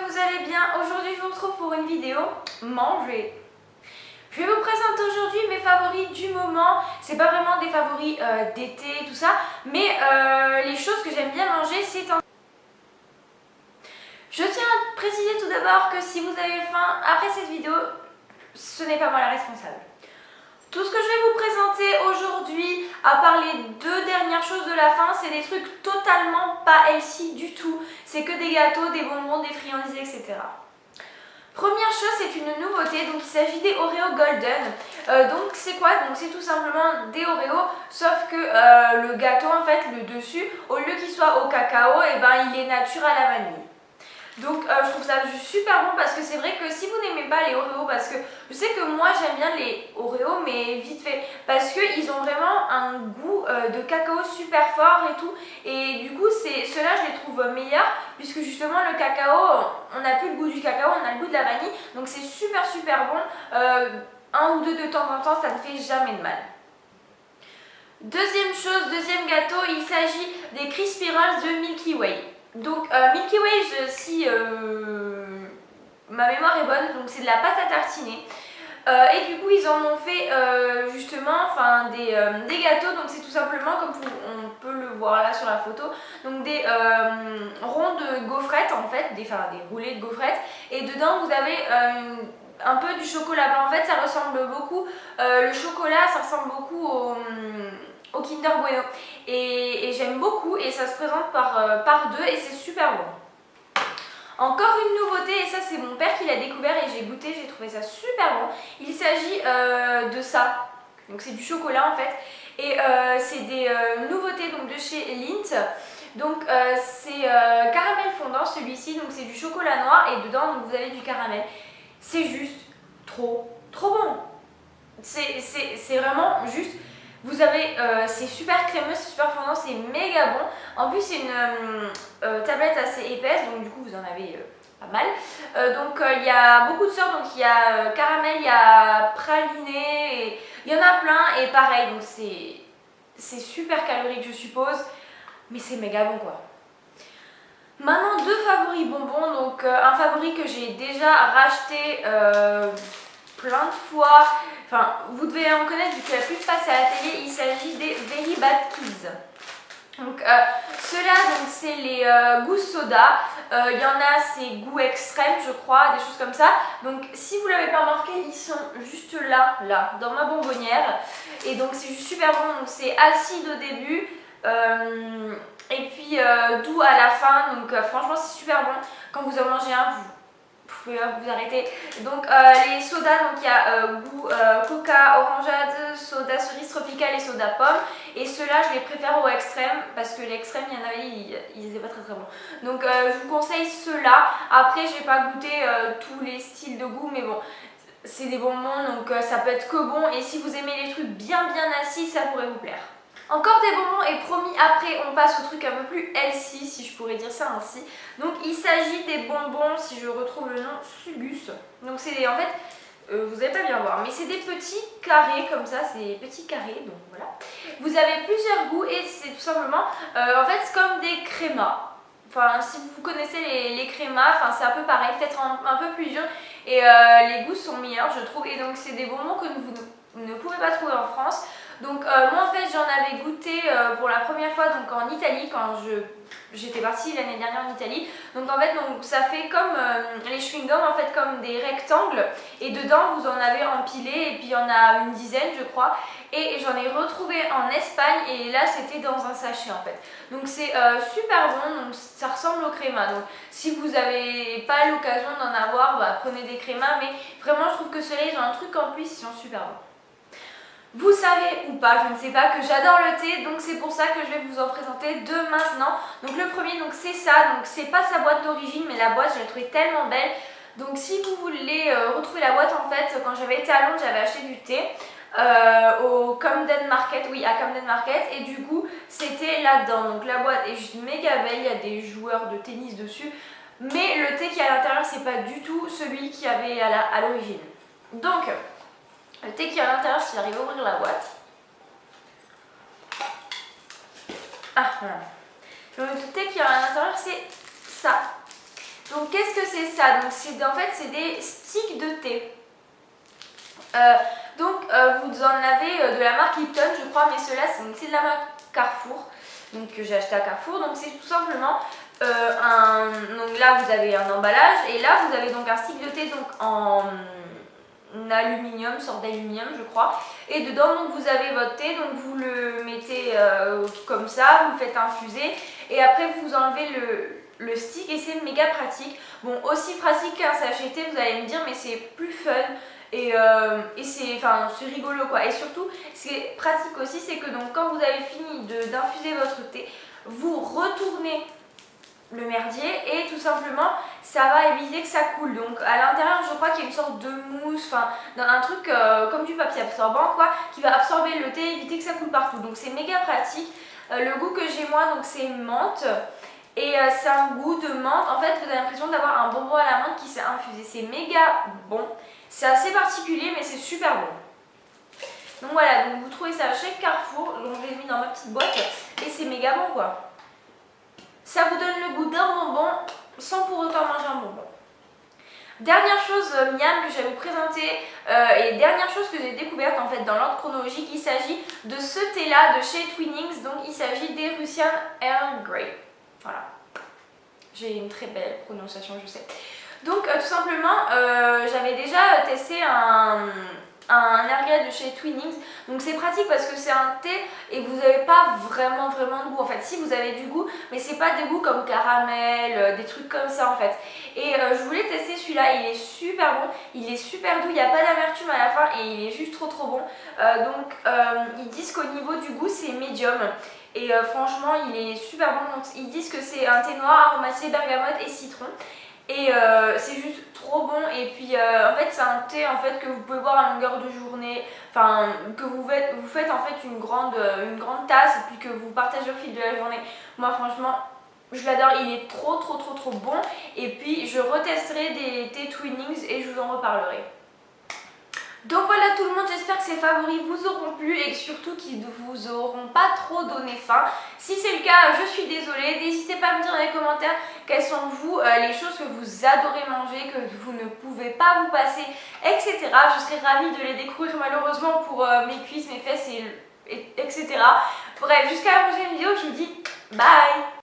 vous allez bien. Aujourd'hui je vous retrouve pour une vidéo manger. Je vais vous présenter aujourd'hui mes favoris du moment. C'est pas vraiment des favoris d'été tout ça, mais les choses que j'aime bien manger c'est en... Je tiens à préciser tout d'abord que si vous avez faim après cette vidéo, ce n'est pas moi la responsable. Tout ce que je vais vous présenter aujourd'hui, à part les deux dernières choses de la fin, c'est des trucs totalement pas healthy du tout. C'est que des gâteaux, des bonbons, des friandises, etc. Première chose, c'est une nouveauté, donc il s'agit des Oreo Golden. Donc c'est quoi? Donc c'est tout simplement des Oreos, sauf que le gâteau, en fait, le dessus, au lieu qu'il soit au cacao, et ben il est nature à la vanille. Donc je trouve ça super bon parce que c'est vrai que si vous n'aimez pas les Oreos, parce que je sais que moi j'aime bien les Oreos mais vite fait, parce qu'ils ont vraiment un goût de cacao super fort et tout, et du coup ceux-là je les trouve meilleurs puisque justement le cacao, on n'a plus le goût du cacao, on a le goût de la vanille, donc c'est super bon, un ou deux de temps en temps ça ne fait jamais de mal. Deuxième chose, deuxième gâteau, il s'agit des Crispy Rolls de Milky Way. Donc Milky Way, si ma mémoire est bonne, donc c'est de la pâte à tartiner. Et du coup ils en ont fait justement des gâteaux, donc c'est tout simplement comme on peut le voir là sur la photo, donc des ronds de gaufrettes en fait, des roulés de gaufrettes, et dedans vous avez un peu du chocolat blanc. En fait ça ressemble beaucoup, le chocolat ça ressemble beaucoup au Kinder Bueno, et j'aime beaucoup, et ça se présente par deux et c'est super bon. Encore une nouveauté, et ça c'est mon père qui l'a découvert et j'ai goûté, j'ai trouvé ça super bon. Il s'agit de ça, donc c'est du chocolat en fait, et c'est des nouveautés donc de chez Lindt. Donc c'est caramel fondant celui-ci, donc c'est du chocolat noir et dedans donc, vous avez du caramel. C'est juste trop bon. C'est vraiment juste... Vous avez, c'est super crémeux, c'est super fondant, c'est méga bon. En plus c'est une tablette assez épaisse, donc du coup vous en avez pas mal. Donc il y a beaucoup de sortes, donc il y a caramel, il y a praliné, il y en a plein et pareil, donc c'est super calorique je suppose, mais c'est méga bon quoi. Maintenant deux favoris bonbons, donc un favori que j'ai déjà racheté plein de fois, enfin vous devez en connaître vu qu'il a plus passé à la télé, il s'agit des Very Bad Kids. Donc ceux-là c'est les goûts soda, il y en a c'est goût extrême je crois, des choses comme ça. Donc si vous l'avez pas remarqué, ils sont juste là dans ma bonbonnière, et donc c'est juste super bon, donc c'est acide au début et puis doux à la fin, donc franchement c'est super bon. Quand vous en mangez un, vous pouvez vous arrêter. Donc les sodas, donc il y a goût coca, orangeade, soda cerise tropicale et soda pomme, et ceux-là je les préfère au extrême parce que l'extrême il y en avait, ils étaient pas très bons. Donc je vous conseille ceux-là. Après j'ai pas goûté tous les styles de goût, mais bon c'est des bonbons donc ça peut être que bon, et si vous aimez les trucs bien acides ça pourrait vous plaire. Encore des bonbons, et promis après on passe au truc un peu plus healthy si je pourrais dire ça ainsi. Donc il s'agit des bonbons, si je retrouve le nom, Sugus. Donc c'est en fait, vous n'allez pas bien voir, mais c'est des petits carrés comme ça, c'est des petits carrés, donc voilà. Vous avez plusieurs goûts et c'est tout simplement, en fait c'est comme des crémas. Enfin si vous connaissez les crémas, enfin c'est un peu pareil, peut-être un peu plus dur, et les goûts sont meilleurs je trouve, et donc c'est des bonbons que vous ne pouvez pas trouver en France. Donc moi en fait j'en avais goûté pour la première fois donc en Italie quand j'étais partie l'année dernière en Italie. Donc en fait donc, ça fait comme les chewing-gums, en fait comme des rectangles, et dedans vous en avez empilé, et puis il y en a une dizaine je crois, et j'en ai retrouvé en Espagne, et là c'était dans un sachet en fait. Donc c'est super bon, donc ça ressemble au créma, donc si vous n'avez pas l'occasion d'en avoir, bah, prenez des crémas, mais vraiment je trouve que ceux-là ils ont un truc en plus, ils sont super bons. Vous savez ou pas, je ne sais pas, que j'adore le thé, donc c'est pour ça que je vais vous en présenter deux maintenant. Donc le premier, donc c'est ça, donc c'est pas sa boîte d'origine, mais la boîte je l'ai trouvée tellement belle. Donc si vous voulez retrouver la boîte, en fait, quand j'avais été à Londres, j'avais acheté du thé au Camden Market, oui à Camden Market, et du coup c'était là-dedans. Donc la boîte est juste méga belle, il y a des joueurs de tennis dessus, mais le thé qui est à l'intérieur c'est pas du tout celui qu'il y avait à l'origine. Donc le thé qui est à l'intérieur, si j'arrive à ouvrir la boîte. Ah voilà. Donc le thé qui est à l'intérieur, c'est ça. Donc qu'est-ce que c'est ça? Donc en fait c'est des sticks de thé. Vous en avez de la marque Lipton je crois, mais ceux-là c'est de la marque Carrefour, donc que j'ai acheté à Carrefour. Donc c'est tout simplement donc là vous avez un emballage et là vous avez donc un stick de thé donc en aluminium, sorte d'aluminium je crois, et dedans donc vous avez votre thé, donc vous le mettez comme ça, vous le faites infuser et après vous enlevez le stick et c'est méga pratique. Bon, aussi pratique qu'un sachet thé vous allez me dire, mais c'est plus fun et c'est rigolo quoi. Et surtout ce qui est pratique aussi, c'est que donc quand vous avez fini d'infuser votre thé, vous retournez le merdier et tout simplement ça va éviter que ça coule. Donc à l'intérieur je crois qu'il y a une sorte de mousse, enfin un truc comme du papier absorbant quoi, qui va absorber le thé et éviter que ça coule partout. Donc c'est méga pratique. Le goût que j'ai moi donc c'est menthe et c'est un goût de menthe. En fait vous avez l'impression d'avoir un bonbon à la menthe qui s'est infusé. C'est méga bon. C'est assez particulier mais c'est super bon. Donc voilà, donc vous trouvez ça chez Carrefour. Donc je l'ai mis dans ma petite boîte et c'est méga bon quoi. Ça vous donne le goût d'un bonbon sans pour autant manger un bonbon. Dernière chose miam que je vais vous présenter et dernière chose que j'ai découverte en fait dans l'ordre chronologique, il s'agit de ce thé là de chez Twinings. Donc il s'agit des Russian Earl Grey. Voilà. J'ai une très belle prononciation je sais. Donc tout simplement j'avais déjà testé un Earl Grey de chez Twinings. Donc c'est pratique parce que c'est un thé et vous n'avez pas vraiment de goût. En fait si vous avez du goût, mais c'est pas des goûts comme caramel, des trucs comme ça en fait. Et je voulais tester celui-là, il est super bon, il est super doux, il n'y a pas d'amertume à la fin et il est juste trop bon. Ils disent qu'au niveau du goût c'est médium. Et franchement il est super bon. Donc, ils disent que c'est un thé noir aromatisé bergamote et citron. Et c'est juste trop bon. Et puis en fait c'est un thé en fait que vous pouvez boire à longueur de journée, enfin que vous faites en fait une grande tasse et puis que vous partagez au fil de la journée. Moi franchement je l'adore, il est trop bon. Et puis je retesterai des thés Twinings et je vous en reparlerai. Donc voilà tout le monde, j'espère que ces favoris vous auront plu et surtout qu'ils ne vous auront pas trop donné faim. Si c'est le cas, je suis désolée. N'hésitez pas à me dire dans les commentaires quelles sont vous les choses que vous adorez manger, que vous ne pouvez pas vous passer, etc. Je serais ravie de les découvrir malheureusement pour mes cuisses, mes fesses, etc. Bref, jusqu'à la prochaine vidéo, je vous dis bye.